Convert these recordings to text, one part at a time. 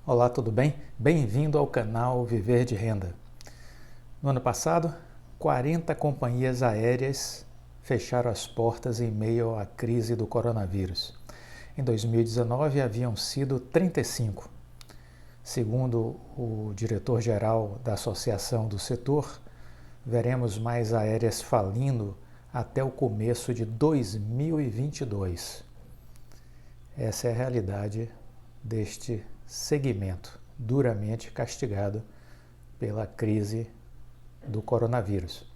Olá, tudo bem? Bem-vindo ao canal Viver de Renda. No ano passado, 40 companhias aéreas fecharam as portas em meio à crise do coronavírus. Em 2019, haviam sido 35. Segundo o diretor-geral da Associação do Setor, veremos mais aéreas falindo até o começo de 2022. Essa é a realidade deste segmento, duramente castigado pela crise do coronavírus.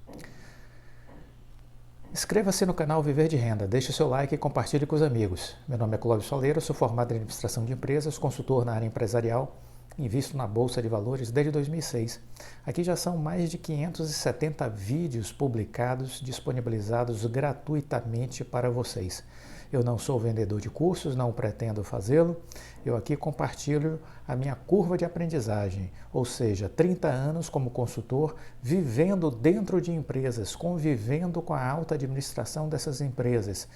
Inscreva-se no canal Viver de Renda, deixe seu like e compartilhe com os amigos. Meu nome é Clóvis Soleiro, sou formado em administração de empresas, consultor na área empresarial, invisto na Bolsa de Valores desde 2006. Aqui já são mais de 570 vídeos publicados, disponibilizados gratuitamente para vocês. Eu não sou vendedor de cursos, não pretendo fazê-lo. Eu aqui compartilho a minha curva de aprendizagem, ou seja, 30 anos como consultor, vivendo dentro de empresas, convivendo com a alta administração dessas empresas,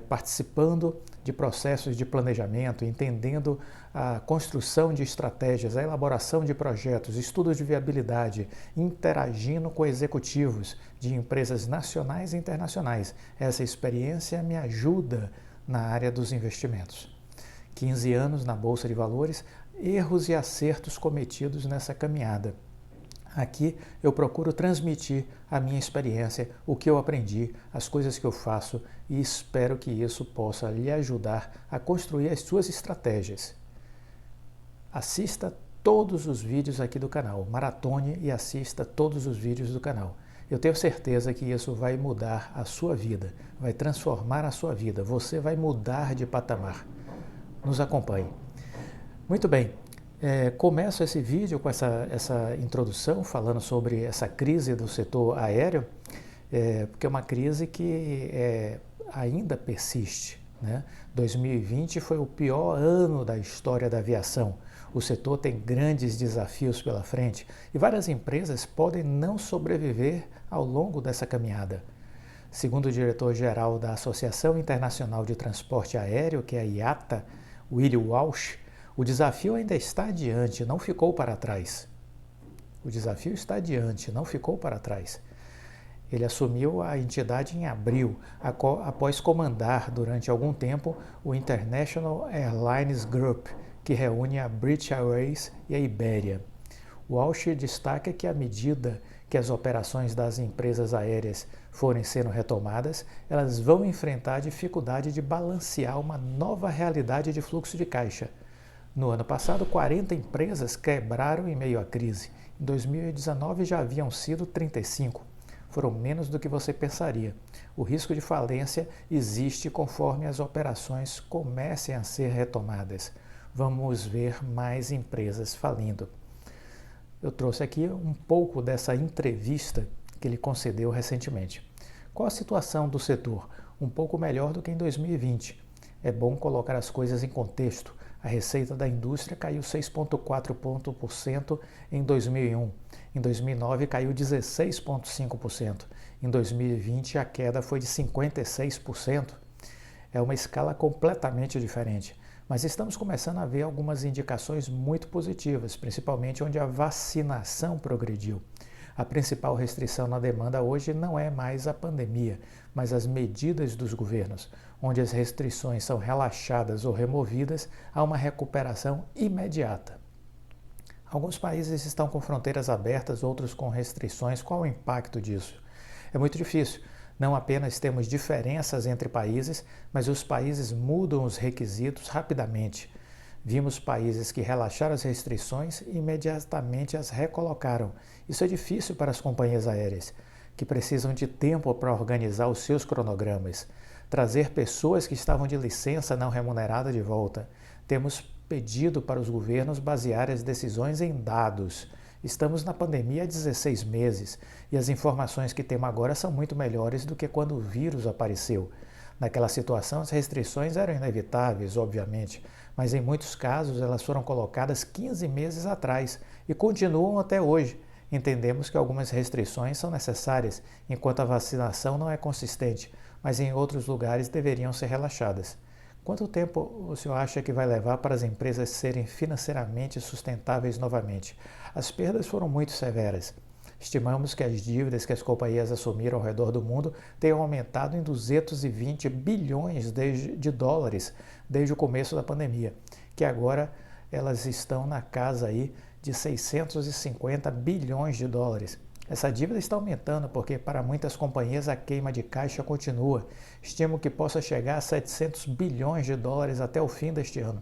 participando de processos de planejamento, entendendo a construção de estratégias, a elaboração de projetos, estudos de viabilidade, interagindo com executivos de empresas nacionais e internacionais. Essa experiência me ajuda na área dos investimentos. 15 anos na Bolsa de Valores, erros e acertos cometidos nessa caminhada. Aqui eu procuro transmitir a minha experiência, o que eu aprendi, as coisas que eu faço e espero que isso possa lhe ajudar a construir as suas estratégias. Assista todos os vídeos aqui do canal, maratone e assista todos os vídeos do canal. Eu tenho certeza que isso vai mudar a sua vida, vai transformar a sua vida, você vai mudar de patamar. Nos acompanhe. Muito bem. Começo esse vídeo com essa introdução falando sobre essa crise do setor aéreo, porque é uma crise que ainda persiste, né? 2020 foi o pior ano da história da aviação. O setor tem grandes desafios pela frente e várias empresas podem não sobreviver ao longo dessa caminhada. Segundo o diretor-geral da Associação Internacional de Transporte Aéreo, que é a IATA, Willie Walsh, o desafio ainda está adiante, não ficou para trás. O desafio está adiante, não ficou para trás. Ele assumiu a entidade em abril, após comandar durante algum tempo o International Airlines Group, que reúne a British Airways e a Iberia. Walsh destaca que à medida que as operações das empresas aéreas forem sendo retomadas, elas vão enfrentar a dificuldade de balancear uma nova realidade de fluxo de caixa. No ano passado, 40 empresas quebraram em meio à crise. Em 2019 já haviam sido 35. Foram menos do que você pensaria. O risco de falência existe conforme as operações comecem a ser retomadas. Vamos ver mais empresas falindo. Eu trouxe aqui um pouco dessa entrevista que ele concedeu recentemente. Qual a situação do setor? Um pouco melhor do que em 2020. É bom colocar as coisas em contexto. A receita da indústria caiu 6,4% em 2001. Em 2009 caiu 16,5%. Em 2020 a queda foi de 56%. É uma escala completamente diferente. Mas estamos começando a ver algumas indicações muito positivas, principalmente onde a vacinação progrediu. A principal restrição na demanda hoje não é mais a pandemia, mas as medidas dos governos. Onde as restrições são relaxadas ou removidas, há uma recuperação imediata. Alguns países estão com fronteiras abertas, outros com restrições. Qual o impacto disso? É muito difícil. Não apenas temos diferenças entre países, mas os países mudam os requisitos rapidamente. Vimos países que relaxaram as restrições e imediatamente as recolocaram. Isso é difícil para as companhias aéreas, que precisam de tempo para organizar os seus cronogramas, trazer pessoas que estavam de licença não remunerada de volta. Temos pedido para os governos basear as decisões em dados. Estamos na pandemia há 16 meses e as informações que temos agora são muito melhores do que quando o vírus apareceu. Naquela situação, as restrições eram inevitáveis, obviamente, mas em muitos casos elas foram colocadas 15 meses atrás e continuam até hoje. Entendemos que algumas restrições são necessárias, enquanto a vacinação não é consistente, mas em outros lugares deveriam ser relaxadas. Quanto tempo o senhor acha que vai levar para as empresas serem financeiramente sustentáveis novamente? As perdas foram muito severas. Estimamos que as dívidas que as companhias assumiram ao redor do mundo tenham aumentado em 220 bilhões de dólares desde o começo da pandemia, que agora elas estão na casa aí de 650 bilhões de dólares. Essa dívida está aumentando porque para muitas companhias a queima de caixa continua. Estimo que possa chegar a 700 bilhões de dólares até o fim deste ano.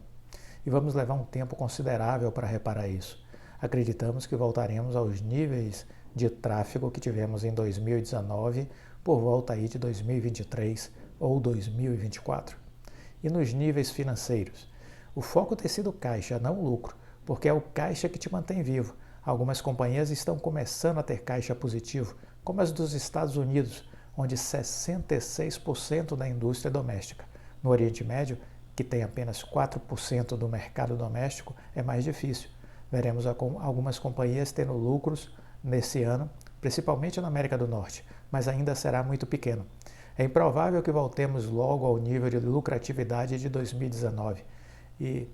E vamos levar um tempo considerável para reparar isso. Acreditamos que voltaremos aos níveis de tráfego que tivemos em 2019 por volta aí de 2023 ou 2024. E nos níveis financeiros, o foco tem sido caixa, não lucro, porque é o caixa que te mantém vivo. Algumas companhias estão começando a ter caixa positivo, como as dos Estados Unidos, onde 66% da indústria é doméstica. No Oriente Médio, que tem apenas 4% do mercado doméstico, é mais difícil. Veremos algumas companhias tendo lucros nesse ano, principalmente na América do Norte, mas ainda será muito pequeno. É improvável que voltemos logo ao nível de lucratividade de 2019, e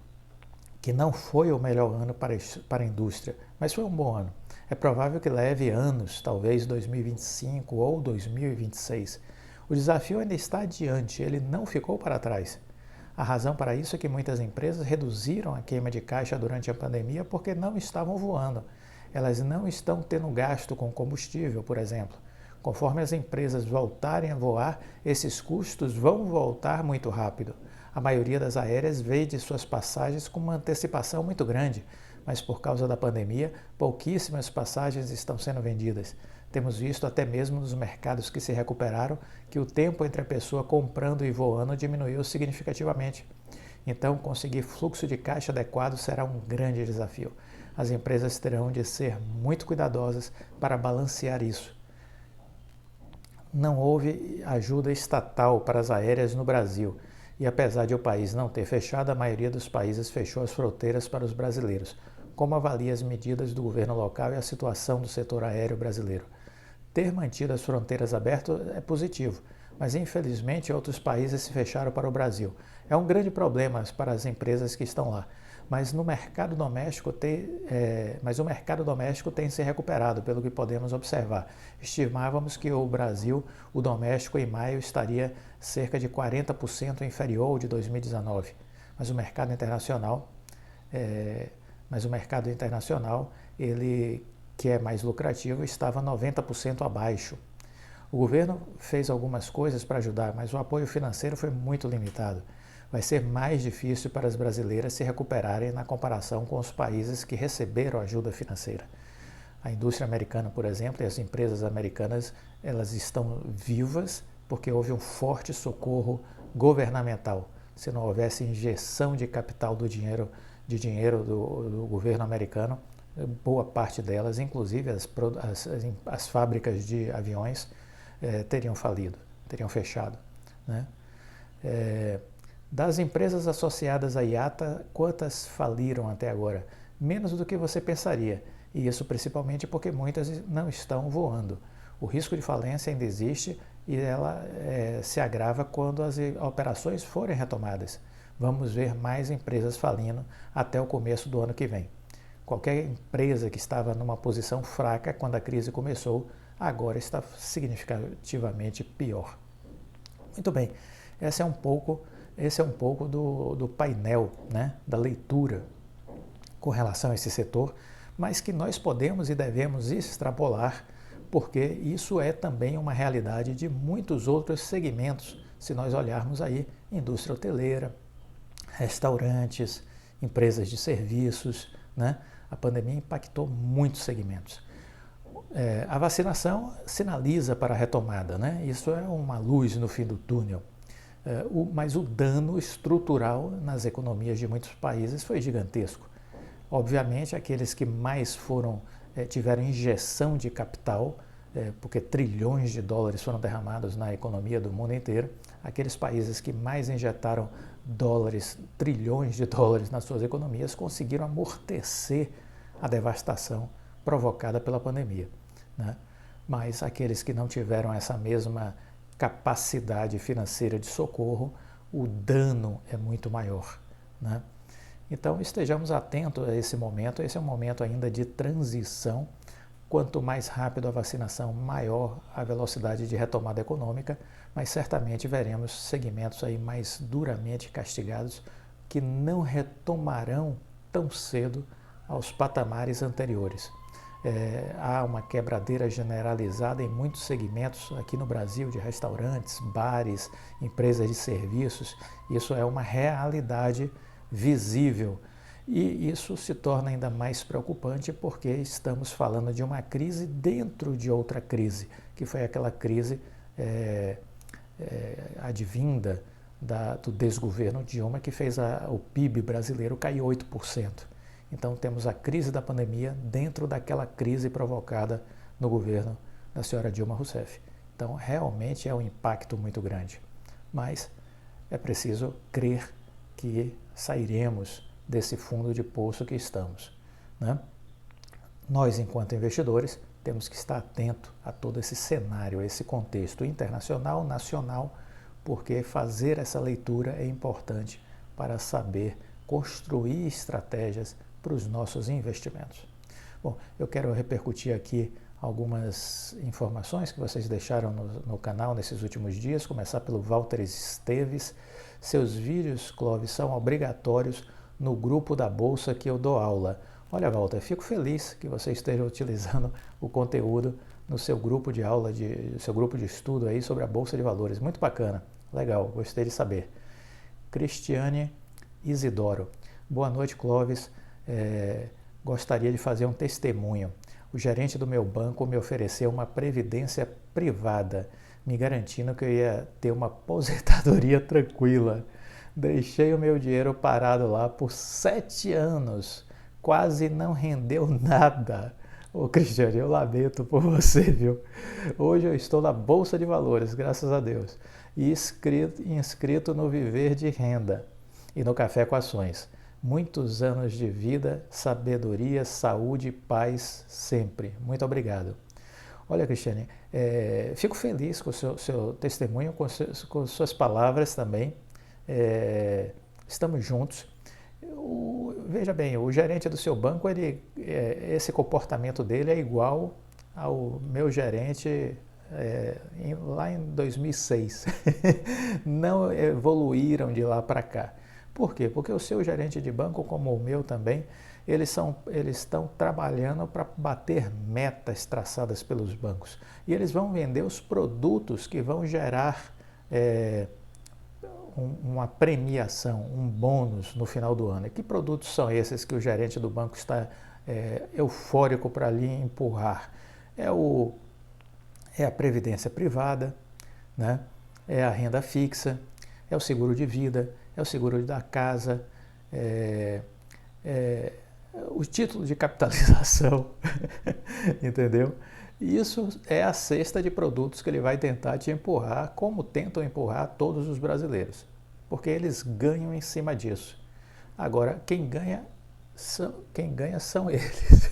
que não foi o melhor ano para a indústria, mas foi um bom ano. É provável que leve anos, talvez 2025 ou 2026. O desafio ainda está adiante, ele não ficou para trás. A razão para isso é que muitas empresas reduziram a queima de caixa durante a pandemia porque não estavam voando. Elas não estão tendo gasto com combustível, por exemplo. Conforme as empresas voltarem a voar, esses custos vão voltar muito rápido. A maioria das aéreas vende suas passagens com uma antecipação muito grande, mas por causa da pandemia, pouquíssimas passagens estão sendo vendidas. Temos visto até mesmo nos mercados que se recuperaram que o tempo entre a pessoa comprando e voando diminuiu significativamente. Então, conseguir fluxo de caixa adequado será um grande desafio. As empresas terão de ser muito cuidadosas para balancear isso. Não houve ajuda estatal para as aéreas no Brasil. E apesar de o país não ter fechado, a maioria dos países fechou as fronteiras para os brasileiros. Como avalia as medidas do governo local e a situação do setor aéreo brasileiro? Ter mantido as fronteiras abertas é positivo, mas infelizmente outros países se fecharam para o Brasil. É um grande problema para as empresas que estão lá. Mas o mercado doméstico tem se recuperado, pelo que podemos observar. Estimávamos que o Brasil, o doméstico, em maio estaria cerca de 40% inferior ao de 2019. Mas o mercado internacional, ele, que é mais lucrativo, estava 90% abaixo. O governo fez algumas coisas para ajudar, mas o apoio financeiro foi muito limitado. Vai ser mais difícil para as brasileiras se recuperarem na comparação com os países que receberam ajuda financeira. A indústria americana, por exemplo, e as empresas americanas, elas estão vivas porque houve um forte socorro governamental. Se não houvesse injeção de capital do dinheiro do governo americano, boa parte delas, inclusive as fábricas de aviões, teriam falido, teriam fechado, né? Das empresas associadas à IATA, quantas faliram até agora? Menos do que você pensaria, e isso principalmente porque muitas não estão voando. O risco de falência ainda existe e ela se agrava quando as operações forem retomadas. Vamos ver mais empresas falindo até o começo do ano que vem. Qualquer empresa que estava numa posição fraca quando a crise começou, agora está significativamente pior. Muito bem, esse é um pouco do painel, né, da leitura com relação a esse setor, mas que nós podemos e devemos extrapolar, porque isso é também uma realidade de muitos outros segmentos, se nós olharmos aí indústria hoteleira, restaurantes, empresas de serviços, né? A pandemia impactou muitos segmentos. A vacinação sinaliza para a retomada, né? Isso é uma luz no fim do túnel. Mas o dano estrutural nas economias de muitos países foi gigantesco. Obviamente, aqueles que mais tiveram injeção de capital, porque trilhões de dólares foram derramados na economia do mundo inteiro, aqueles países que mais injetaram trilhões de dólares nas suas economias, conseguiram amortecer a devastação provocada pela pandemia, né? Mas aqueles que não tiveram essa mesma capacidade financeira de socorro, o dano é muito maior, né? Então estejamos atentos a esse momento. Esse é um momento ainda de transição. Quanto mais rápido a vacinação, maior a velocidade de retomada econômica, mas certamente veremos segmentos aí mais duramente castigados que não retomarão tão cedo aos patamares anteriores. Há uma quebradeira generalizada em muitos segmentos aqui no Brasil, de restaurantes, bares, empresas de serviços. Isso é uma realidade visível. E isso se torna ainda mais preocupante porque estamos falando de uma crise dentro de outra crise, que foi aquela crise advinda do desgoverno Dilma, que fez o PIB brasileiro cair 8%. Então temos a crise da pandemia dentro daquela crise provocada no governo da senhora Dilma Rousseff. Então realmente é um impacto muito grande, mas é preciso crer que sairemos desse fundo de poço que estamos, né? Nós, enquanto investidores, temos que estar atento a todo esse cenário, a esse contexto internacional, nacional, porque fazer essa leitura é importante para saber construir estratégias para os nossos investimentos. Bom, eu quero repercutir aqui algumas informações que vocês deixaram no canal nesses últimos dias, começar pelo Walter Esteves. Seus vídeos, Clóvis, são obrigatórios no grupo da Bolsa que eu dou aula. Olha, Walter, fico feliz que você esteja utilizando o conteúdo no seu grupo de aula, seu grupo de estudo aí sobre a Bolsa de Valores. Muito bacana, legal, gostei de saber. Cristiane Isidoro. Boa noite, Clóvis. Gostaria de fazer um testemunho. O gerente do meu banco me ofereceu uma previdência privada, me garantindo que eu ia ter uma aposentadoria tranquila. Deixei o meu dinheiro parado lá por 7 anos, quase não rendeu nada. Ô Cristiane, eu lamento por você, viu? Hoje eu estou na Bolsa de Valores, graças a Deus, e inscrito no Viver de Renda e no Café com Ações. Muitos anos de vida, sabedoria, saúde e paz sempre. Muito obrigado. Olha, Cristiane, fico feliz com o seu testemunho, com suas palavras também. Estamos juntos. Veja bem, o gerente do seu banco, esse comportamento dele é igual ao meu gerente lá em 2006. Não evoluíram de lá para cá. Por quê? Porque o seu gerente de banco, como o meu também, eles estão trabalhando para bater metas traçadas pelos bancos. E eles vão vender os produtos que vão gerar uma premiação, um bônus no final do ano. E que produtos são esses que o gerente do banco está eufórico para ali empurrar? É a previdência privada, né? É a renda fixa, é o seguro de vida, é o seguro da casa, o título de capitalização, entendeu? Isso é a cesta de produtos que ele vai tentar te empurrar, como tentam empurrar todos os brasileiros, porque eles ganham em cima disso. Agora, quem ganha são eles.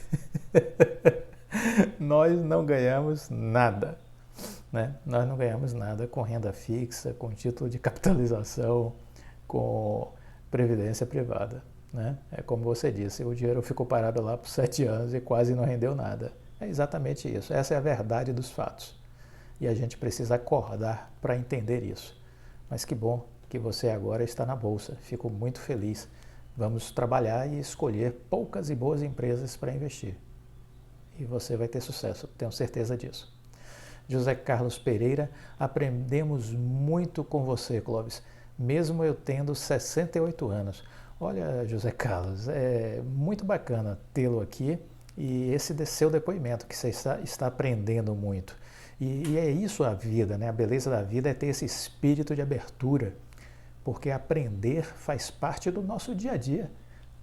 Nós não ganhamos nada, né? Nós não ganhamos nada com renda fixa, com título de capitalização, com previdência privada, né? É como você disse, o dinheiro ficou parado lá por 7 anos e quase não rendeu nada. É exatamente isso. Essa é a verdade dos fatos. E a gente precisa acordar para entender isso. Mas que bom que você agora está na Bolsa. Fico muito feliz. Vamos trabalhar e escolher poucas e boas empresas para investir. E você vai ter sucesso, tenho certeza disso. José Carlos Pereira, aprendemos muito com você, Clóvis, mesmo eu tendo 68 anos. Olha, José Carlos, é muito bacana tê-lo aqui e esse seu depoimento, que você está aprendendo muito. E é isso a vida, né? A beleza da vida é ter esse espírito de abertura, porque aprender faz parte do nosso dia a dia.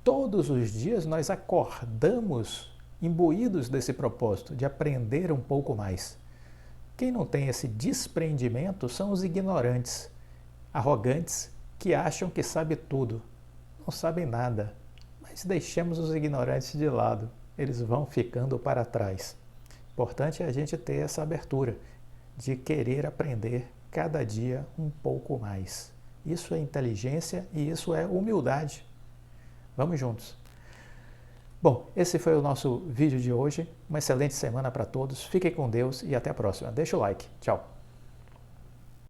Todos os dias nós acordamos imbuídos desse propósito, de aprender um pouco mais. Quem não tem esse desprendimento são os ignorantes, arrogantes, que acham que sabe tudo. Não sabem nada, mas deixemos os ignorantes de lado, eles vão ficando para trás. Importante é a gente ter essa abertura de querer aprender cada dia um pouco mais. Isso é inteligência e isso é humildade. Vamos juntos. Bom, esse foi o nosso vídeo de hoje. Uma excelente semana para todos. Fiquem com Deus e até a próxima. Deixa o like. Tchau.